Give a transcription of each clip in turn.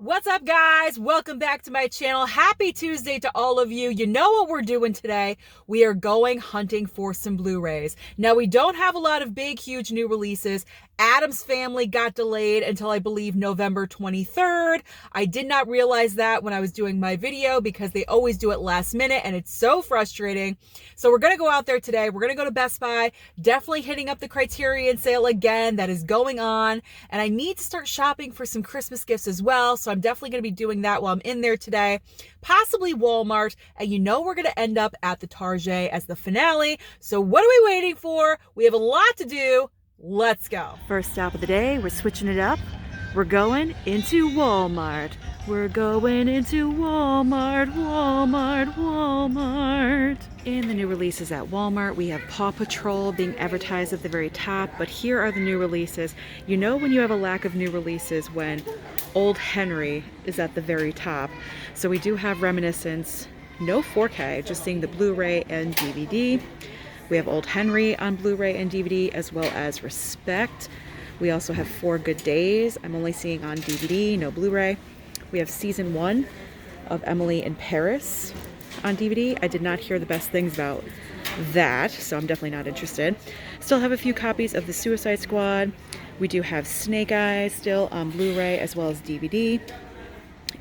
What's up, guys? Welcome back to my channel. Happy Tuesday to all of you. You know what we're doing today? We are going hunting for some Blu-rays. Now, we don't have a lot of big, huge new releases. Addams Family got delayed until I believe November 23rd. I did not realize that when I was doing my video because they always do it last minute and it's so frustrating. So we're going to go out there today. We're going to go to Best Buy, definitely hitting up the Criterion sale again that is going on. And I need to start shopping for some Christmas gifts as well. So I'm definitely going to be doing that while I'm in there today, possibly Walmart. And you know, we're going to end up at the Target as the finale. So what are we waiting for? We have a lot to do. Let's go. First stop of the day, we're switching it up. We're going into Walmart. We're going into Walmart, Walmart, Walmart. In the new releases at Walmart, we have Paw Patrol being advertised at the very top, but here are the new releases. You know when you have a lack of new releases when Old Henry is at the very top. So we do have Reminiscence, no 4K, just seeing the Blu-ray and DVD. We have Old Henry on Blu-ray and DVD, as well as Respect. We also have 4 Good Days. I'm only seeing on DVD, no Blu-ray. We have season 1 of Emily in Paris on DVD. I did not hear the best things about that, so I'm definitely not interested. Still have a few copies of The Suicide Squad. We do have Snake Eyes still on Blu-ray as well as DVD.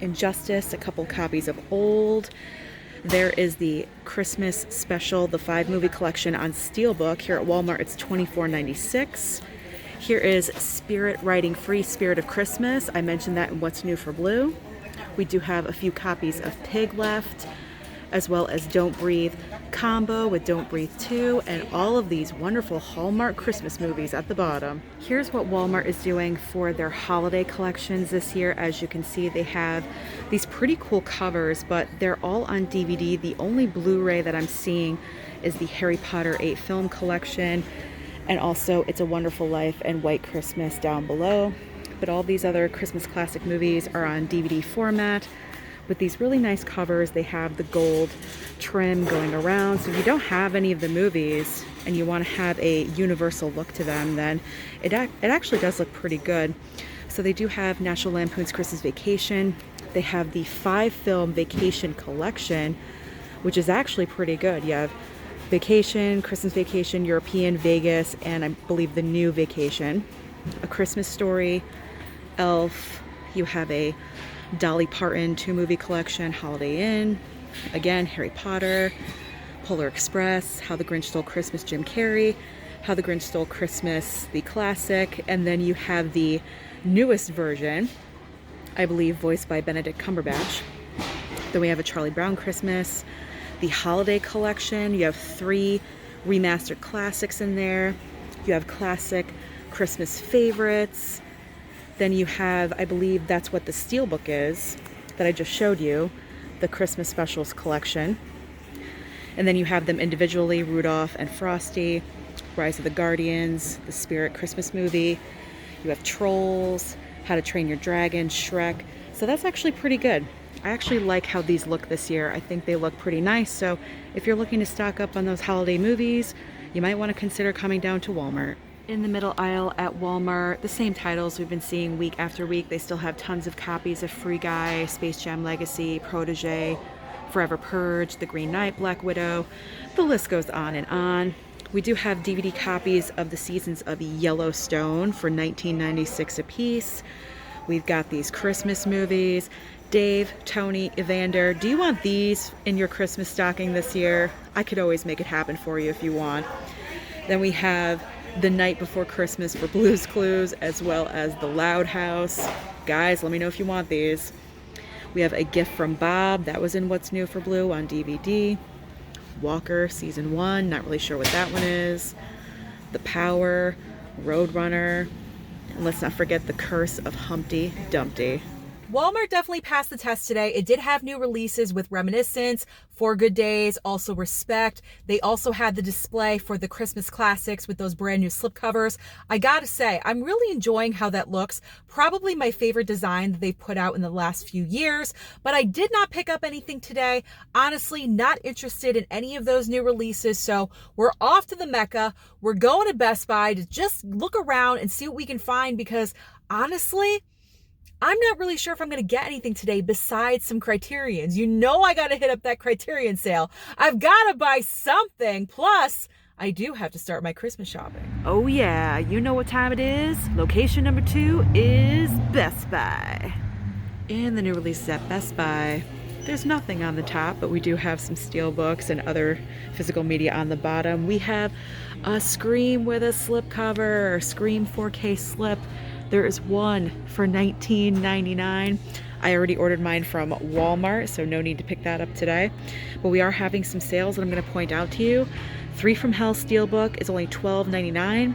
Injustice, a couple copies of Old. There is the Christmas special, the 5-movie collection on Steelbook. Here at Walmart, it's $24.96. Here is Spirit Riding Free, Spirit of Christmas. I mentioned that in What's New for Blue. We do have a few copies of Pig left, as well as Don't Breathe combo with Don't Breathe 2, and all of these wonderful Hallmark Christmas movies at the bottom. Here's what Walmart is doing for their holiday collections this year. As you can see, they have these pretty cool covers, but they're all on DVD. The only Blu-ray that I'm seeing is the Harry Potter 8 film collection, and also It's a Wonderful Life and White Christmas down below. But all these other Christmas classic movies are on DVD format with these really nice covers. They have the gold trim going around. So if you don't have any of the movies and you want to have a universal look to them, then it actually does look pretty good. So they do have National Lampoon's Christmas Vacation. They have the 5-film Vacation collection, which is actually pretty good. You have Vacation, Christmas Vacation, European, Vegas, and I believe the new Vacation. A Christmas Story, Elf. You have a Dolly Parton 2-movie collection, Holiday Inn. Again, Harry Potter, Polar Express, How the Grinch Stole Christmas, Jim Carrey, How the Grinch Stole Christmas, the classic, and then you have the newest version, I believe voiced by Benedict Cumberbatch. Then we have a Charlie Brown Christmas, the Holiday Collection. You have 3 remastered classics in there. You have classic Christmas favorites. Then you have, I believe that's what the Steelbook is that I just showed you, the Christmas Specials collection. And then you have them individually, Rudolph and Frosty, Rise of the Guardians, the Spirit Christmas movie. You have Trolls, How to Train Your Dragon, Shrek. So that's actually pretty good. I actually like how these look this year. I think they look pretty nice. So if you're looking to stock up on those holiday movies, you might want to consider coming down to Walmart. In the middle aisle at Walmart, the same titles we've been seeing week after week. They still have tons of copies of Free Guy, Space Jam Legacy, Protege, Forever Purge, The Green Knight, Black Widow. The list goes on and on. We do have DVD copies of the seasons of Yellowstone for $19.96 a piece. We've got these Christmas movies. Dave, Tony, Evander, do you want these in your Christmas stocking this year? I could always make it happen for you if you want. Then we have The Night Before Christmas for Blue's Clues, as well as The Loud House. Guys, let me know if you want these. We have A Gift from Bob, that was in What's New for Blue on DVD. Walker Season 1, not really sure what that one is. The Power, Roadrunner, and let's not forget The Curse of Humpty Dumpty. Walmart definitely passed the test today. It did have new releases with Reminiscence, 4 Good Days, also Respect. They also had the display for the Christmas classics with those brand new slipcovers. I gotta say, I'm really enjoying how that looks. Probably my favorite design that they've put out in the last few years, but I did not pick up anything today. Honestly, not interested in any of those new releases, so we're off to the Mecca. We're going to Best Buy to just look around and see what we can find because honestly, I'm not really sure if I'm going to get anything today besides some Criterions. You know I got to hit up that Criterion sale. I've got to buy something. Plus, I do have to start my Christmas shopping. Oh yeah, you know what time it is. Location number 2 is Best Buy. And the new releases at Best Buy. There's nothing on the top, but we do have some steelbooks and other physical media on the bottom. We have a Scream with a slipcover, Scream 4K slip. There is one for $19.99. I already ordered mine from Walmart, so no need to pick that up today. But we are having some sales that I'm going to point out to you. 3 from Hell Steelbook is only $12.99,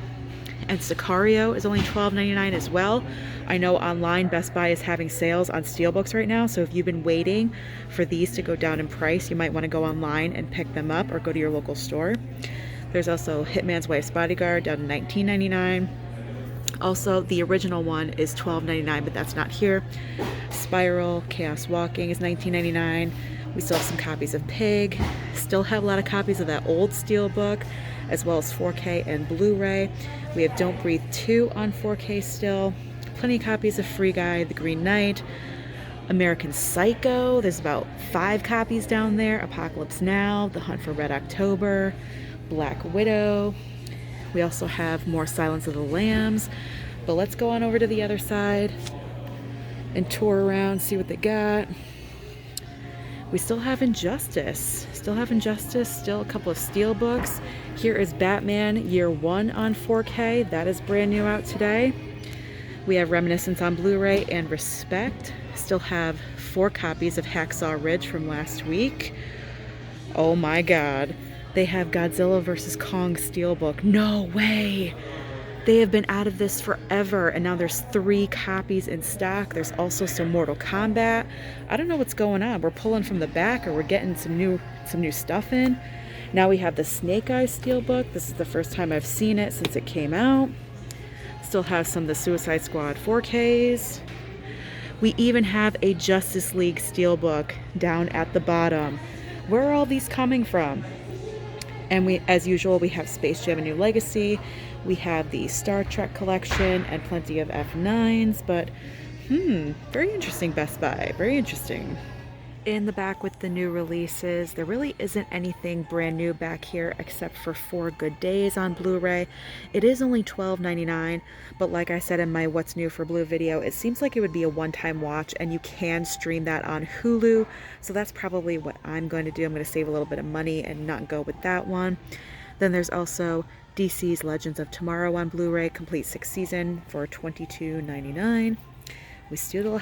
and Sicario is only $12.99 as well. I know online Best Buy is having sales on steelbooks right now, so if you've been waiting for these to go down in price, you might want to go online and pick them up or go to your local store. There's also Hitman's Wife's Bodyguard down to $19.99. Also, the original one is $12.99, but that's not here. Spiral, Chaos Walking is $19.99. We still have some copies of Pig. Still have a lot of copies of that old Steelbook, as well as 4K and Blu-ray. We have Don't Breathe 2 on 4K still. Plenty of copies of Free Guy, The Green Knight, American Psycho. There's about 5 copies down there. Apocalypse Now, The Hunt for Red October, Black Widow. We also have more Silence of the Lambs. But let's go on over to the other side and tour around, see what they got. We still have Injustice. Still a couple of Steelbooks. Here is Batman Year 1 on 4K. That is brand new out today. We have Reminiscence on Blu-ray and Respect. Still have 4 copies of Hacksaw Ridge from last week. Oh my god. They have Godzilla vs. Kong Steelbook. No way! They have been out of this forever, and now there's 3 copies in stock. There's also some Mortal Kombat. I don't know what's going on. We're pulling from the back, or we're getting some new stuff in. Now we have the Snake Eyes Steelbook. This is the first time I've seen it since it came out. Still have some of the Suicide Squad 4Ks. We even have a Justice League Steelbook down at the bottom. Where are all these coming from? And we, as usual, we have Space Jam: A New Legacy. We have the Star Trek collection and plenty of F9s, but very interesting Best Buy, very interesting. In the back with the new releases, there really isn't anything brand new back here except for 4 Good Days on Blu-ray. It is only $12.99, but like I said in my What's New for Blue video, it seems like it would be a one-time watch, and you can stream that on Hulu, so that's probably what I'm going to do. I'm going to save a little bit of money and not go with that one. Then there's also DC's Legends of Tomorrow on Blu-ray, complete 6th season for $22.99. We still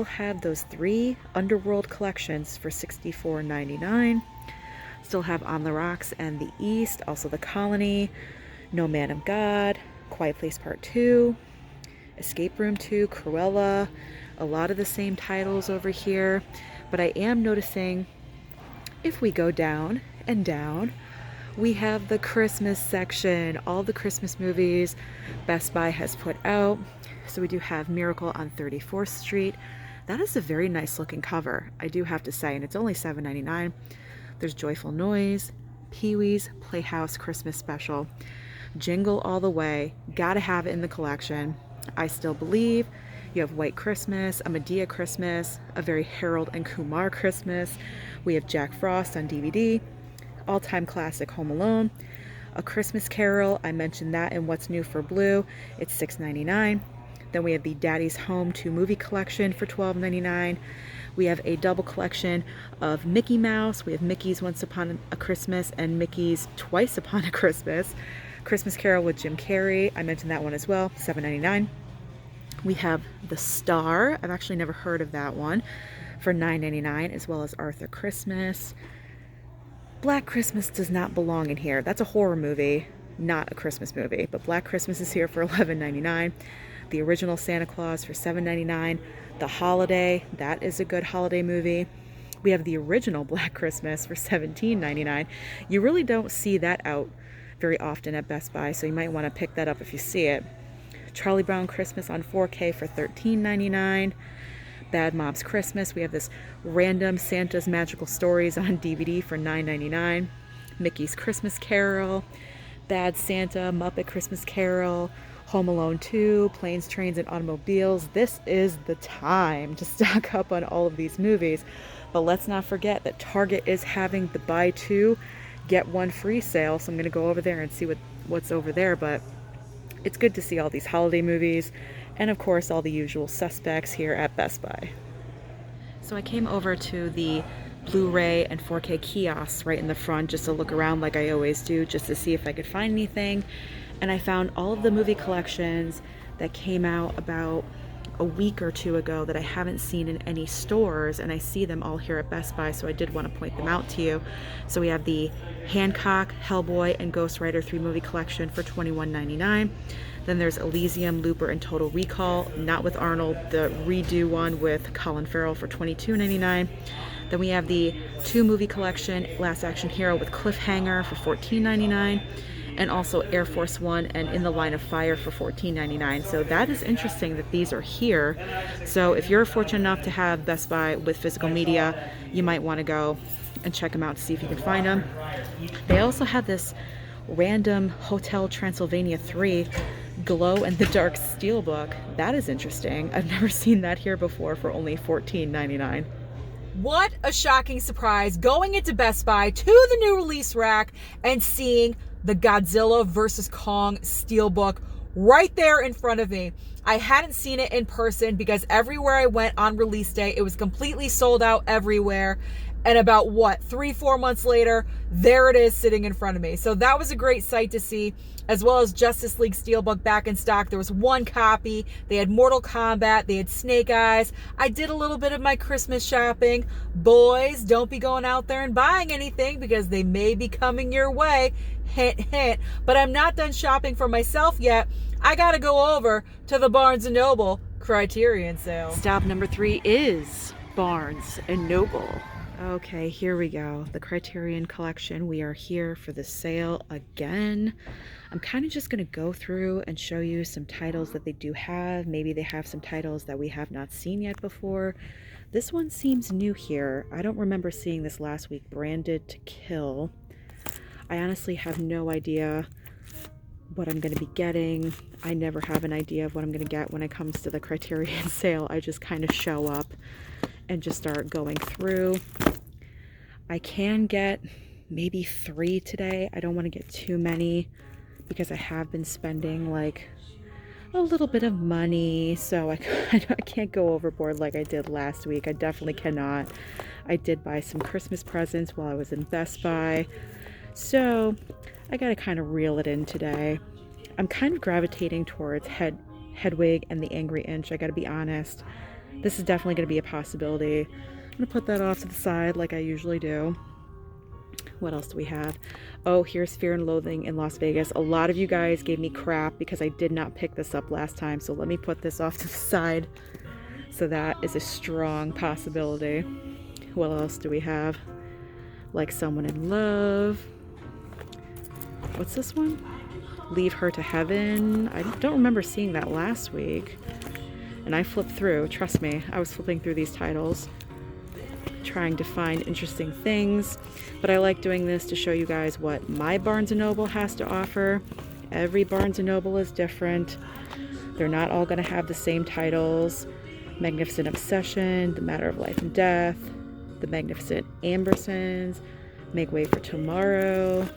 have those 3 Underworld collections for $64.99. Still have On the Rocks and The East, also The Colony, No Man of God, Quiet Place Part 2, Escape Room 2, Cruella, a lot of the same titles over here. But I am noticing, if we go down and down, we have the Christmas section, all the Christmas movies Best Buy has put out. So we do have Miracle on 34th Street. That is a very nice looking cover, I do have to say, and it's only $7.99. There's Joyful Noise, Pee-wee's Playhouse Christmas Special, Jingle All the Way, gotta have it in the collection. I Still Believe. You have White Christmas, a Medea Christmas, a very Harold and Kumar Christmas. We have Jack Frost on DVD, all-time classic Home Alone, A Christmas Carol. I mentioned that in What's New for Blue. It's $6.99. Then we have the Daddy's Home 2 movie collection for $12.99. We have a double collection of Mickey Mouse. We have Mickey's Once Upon a Christmas and Mickey's Twice Upon a Christmas. Christmas Carol with Jim Carrey. I mentioned that one as well, $7.99. We have The Star. I've actually never heard of that one, for $9.99, as well as Arthur Christmas. Black Christmas does not belong in here. That's a horror movie, not a Christmas movie. But Black Christmas is here for $11.99. The Original Santa Claus for $7.99. The Holiday, that is a good holiday movie. We have the original Black Christmas for $17.99. You really don't see that out very often at Best Buy, so you might want to pick that up if you see it. Charlie Brown Christmas on 4K for $13.99. Bad Moms Christmas, we have this random Santa's Magical Stories on DVD for $9.99. Mickey's Christmas Carol, Bad Santa, Muppet Christmas Carol, Home Alone 2, Planes, Trains, and Automobiles. This is the time to stock up on all of these movies. But let's not forget that Target is having the buy two, get one free sale. So I'm going to go over there and see what's over there. But it's good to see all these holiday movies and of course all the usual suspects here at Best Buy. So I came over to the Blu-ray and 4K kiosks right in the front just to look around like I always do, just to see if I could find anything. And I found all of the movie collections that came out about a week or two ago that I haven't seen in any stores, and I see them all here at Best Buy, so I did want to point them out to you. So we have the Hancock, Hellboy, and Ghost Rider 3 movie collection for $21.99. Then there's Elysium, Looper, and Total Recall, not with Arnold, the redo one with Colin Farrell for $22.99. Then we have the 2 movie collection, Last Action Hero with Cliffhanger for $14.99. And also Air Force One and In the Line of Fire for $14.99. So that is interesting that these are here. So if you're fortunate enough to have Best Buy with physical media, you might want to go and check them out to see if you can find them. They also have this random Hotel Transylvania 3 glow-in-the-dark steelbook. That is interesting. I've never seen that here before for only $14.99. What a shocking surprise going into Best Buy to the new release rack and seeing the Godzilla vs. Kong Steelbook right there in front of me. I hadn't seen it in person because everywhere I went on release day, it was completely sold out everywhere. And about 3-4 months later, there it is sitting in front of me. So that was a great sight to see, as well as Justice League Steelbook back in stock. There was 1 copy. They had Mortal Kombat. They had Snake Eyes. I did a little bit of my Christmas shopping. Boys, don't be going out there and buying anything because they may be coming your way. Hint, hint. But I'm not done shopping for myself yet. I got to go over to the Barnes & Noble Criterion sale. Stop number 3 is Barnes & Noble. Okay, here we go. The Criterion collection. We are here for the sale again. I'm kind of just going to go through and show you some titles that they do have. Maybe they have some titles that we have not seen yet before. This one seems new here. I don't remember seeing this last week. Branded to Kill. I honestly have no idea what I'm going to be getting. I never have an idea of what I'm going to get when it comes to the Criterion sale. I just kind of show up and just start going through. I can get maybe 3 today. I don't want to get too many because I have been spending like a little bit of money, so I can't go overboard like I did last week. I definitely cannot. I did buy some Christmas presents while I was in Best Buy, so I gotta kind of reel it in today. I'm kind of gravitating towards Hedwig and the Angry Inch, I gotta be honest. This is definitely going to be a possibility. I'm going to put that off to the side like I usually do. What else do we have? Oh, here's Fear and Loathing in Las Vegas. A lot of you guys gave me crap because I did not pick this up last time. So let me put this off to the side. So that is a strong possibility. What else do we have? Like Someone in Love. What's this one? Leave Her to Heaven. I don't remember seeing that last week. And I flipped through, trust me, I was flipping through these titles, trying to find interesting things. But I like doing this to show you guys what my Barnes & Noble has to offer. Every Barnes & Noble is different. They're not all going to have the same titles. Magnificent Obsession, The Matter of Life and Death, The Magnificent Ambersons, Make Way for Tomorrow.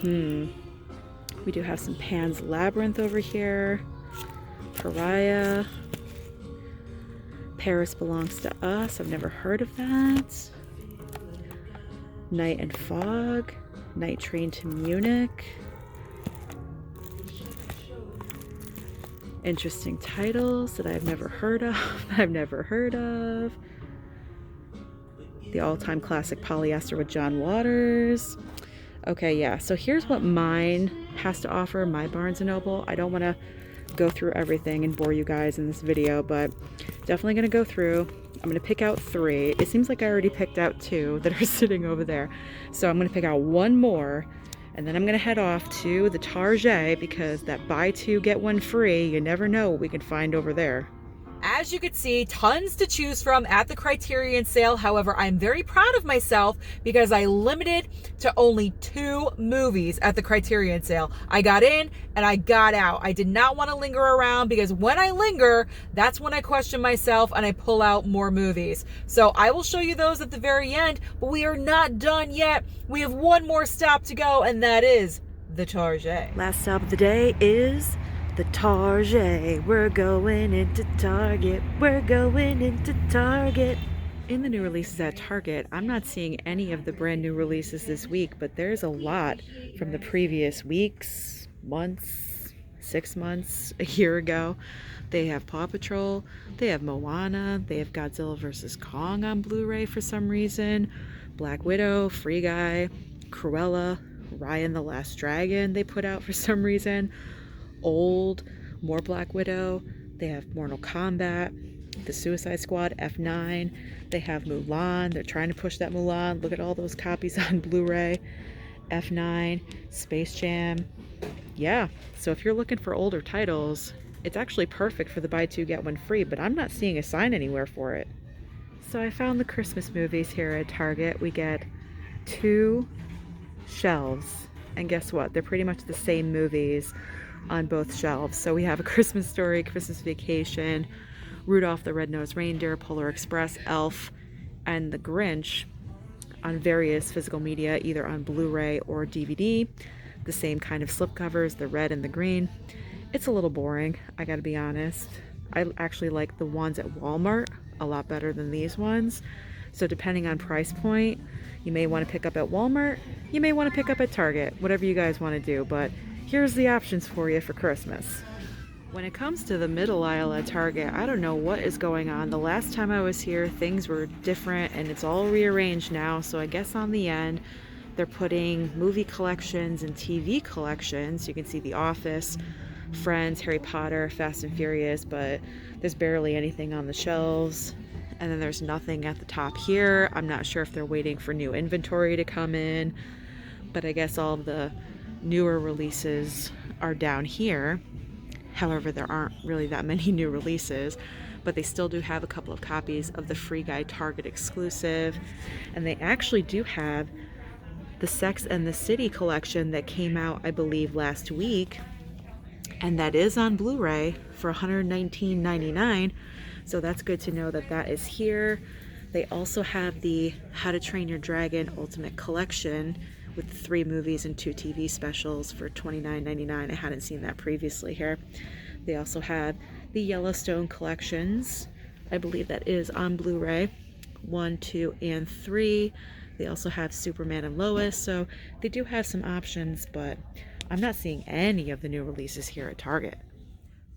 We do have some Pan's Labyrinth over here. Pariah. Paris Belongs to Us. I've never heard of that. Night and Fog. Night Train to Munich. Interesting titles that I've never heard of. The all-time classic Polyester with John Waters. Okay, yeah, so here's what mine has to offer, my Barnes & Noble. I don't want to go through everything and bore you guys in this video, but definitely going to go through. I'm going to pick out 3. It seems like I already picked out 2 that are sitting over there. So I'm going to pick out 1 more, and then I'm going to head off to the Target because that buy 2, get 1 free, you never know what we can find over there. As you can see, tons to choose from at the Criterion sale. However, I'm very proud of myself because I limited to only 2 movies at the Criterion sale. I got in and I got out. I did not want to linger around because when I linger, that's when I question myself and I pull out more movies. So I will show you those at the very end, but we are not done yet. We have one more stop to go, and that is the Target. Last stop of the day is the Target. We're going into Target. We're going into Target. In the new releases at Target, I'm not seeing any of the brand new releases this week, but there's a lot from the previous weeks, months, 6 months, a year ago. They have Paw Patrol, they have Moana, they have Godzilla vs. Kong on Blu-ray for some reason, Black Widow, Free Guy, Cruella, Raya and the Last Dragon they put out for some reason. Old, more Black Widow, they have Mortal Kombat, the Suicide Squad, F9, they have Mulan, they're trying to push that Mulan, look at all those copies on Blu-ray, F9, Space Jam, yeah, so if you're looking for older titles, it's actually perfect for the buy 2 get 1 free, but I'm not seeing a sign anywhere for it. So I found the Christmas movies here at Target. We get 2 shelves, and guess what, they're pretty much the same movies on both shelves. So we have A Christmas Story, Christmas Vacation, Rudolph the Red-Nosed Reindeer, Polar Express, Elf, and The Grinch on various physical media, either on Blu-ray or DVD. The same kind of slipcovers, the red and the green. It's a little boring, I gotta be honest. I actually like the ones at Walmart a lot better than these ones. So depending on price point, you may want to pick up at Walmart, you may want to pick up at Target, whatever you guys want to do, but here's the options for you for Christmas. When it comes to the middle aisle at Target, I don't know what is going on. The last time I was here, things were different and it's all rearranged now. So I guess on the end, they're putting movie collections and TV collections. You can see The Office, Friends, Harry Potter, Fast and Furious, but there's barely anything on the shelves. And then there's nothing at the top here. I'm not sure if they're waiting for new inventory to come in, but I guess all of the newer releases are down here. However, there aren't really that many new releases, but they still do have a couple of copies of the Free Guy Target exclusive. And they actually do have the Sex and the City collection that came out, I believe, last week. And that is on Blu-ray for $119.99. So that's good to know that that is here. They also have the How to Train Your Dragon Ultimate Collection with 3 movies and 2 TV specials for $29.99. I hadn't seen that previously here. They also have the Yellowstone collections. I believe that is on Blu-ray, 1, 2, and 3. They also have Superman and Lois, so they do have some options, but I'm not seeing any of the new releases here at Target.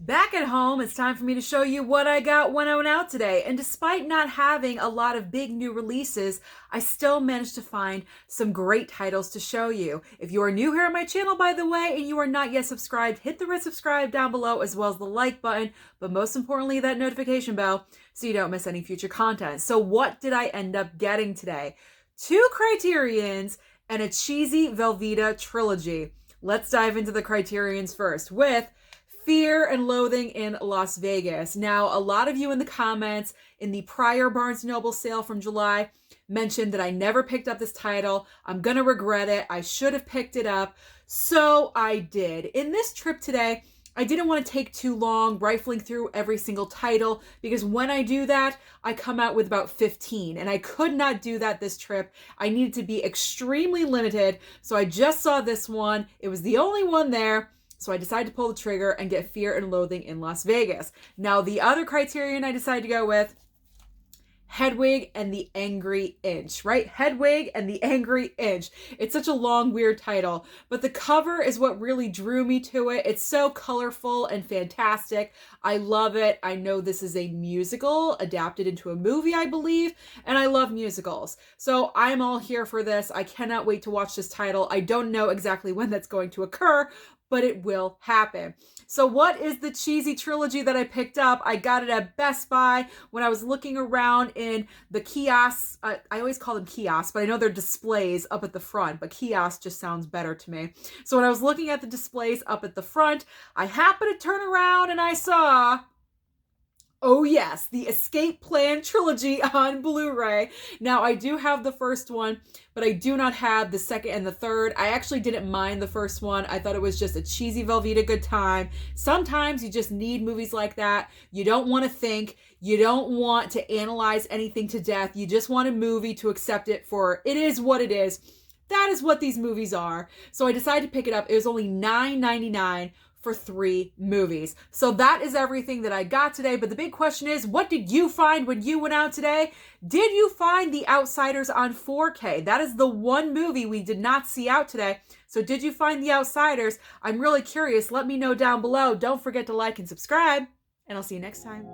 Back at home, it's time for me to show you what I got when I went out today. And despite not having a lot of big new releases, I still managed to find some great titles to show you. If you are new here on my channel, by the way, and you are not yet subscribed, hit the red subscribe down below as well as the like button, but most importantly, that notification bell so you don't miss any future content. So what did I end up getting today? 2 Criterions and a cheesy Velveeta trilogy. Let's dive into the Criterions first with Fear and Loathing in Las Vegas. Now, a lot of you in the comments in the prior Barnes & Noble sale from July mentioned that I never picked up this title. I'm gonna regret it. I should have picked it up. So I did. In this trip today, I didn't want to take too long rifling through every single title because when I do that, I come out with about 15 and I could not do that this trip. I needed to be extremely limited. So I just saw this one. It was the only one there. So I decided to pull the trigger and get Fear and Loathing in Las Vegas. Now, the other Criterion I decided to go with, Hedwig and the Angry Inch, right? Hedwig and the Angry Inch. It's such a long, weird title, but the cover is what really drew me to it. It's so colorful and fantastic. I love it. I know this is a musical adapted into a movie, I believe, and I love musicals. So I'm all here for this. I cannot wait to watch this title. I don't know exactly when that's going to occur, but it will happen. So what is the cheesy trilogy that I picked up? I got it at Best Buy when I was looking around in the kiosks. I always call them kiosks, but I know they're displays up at the front, but kiosk just sounds better to me. So when I was looking at the displays up at the front, I happened to turn around and I saw Oh yes, the Escape Plan trilogy on Blu-ray. Now I do have the first one, but I do not have the second and the third. I actually didn't mind the first one. I thought it was just a cheesy Velveeta good time. Sometimes you just need movies like that. You don't want to think. You don't want to analyze anything to death. You just want a movie to accept it for it is what it is. That is what these movies are. So I decided to pick it up. It was only $9.99 for 3 movies. So that is everything that I got today. But the big question is, what did you find when you went out today? Did you find The Outsiders on 4K? That is the one movie we did not see out today. So did you find The Outsiders? I'm really curious. Let me know down below. Don't forget to like and subscribe, and I'll see you next time.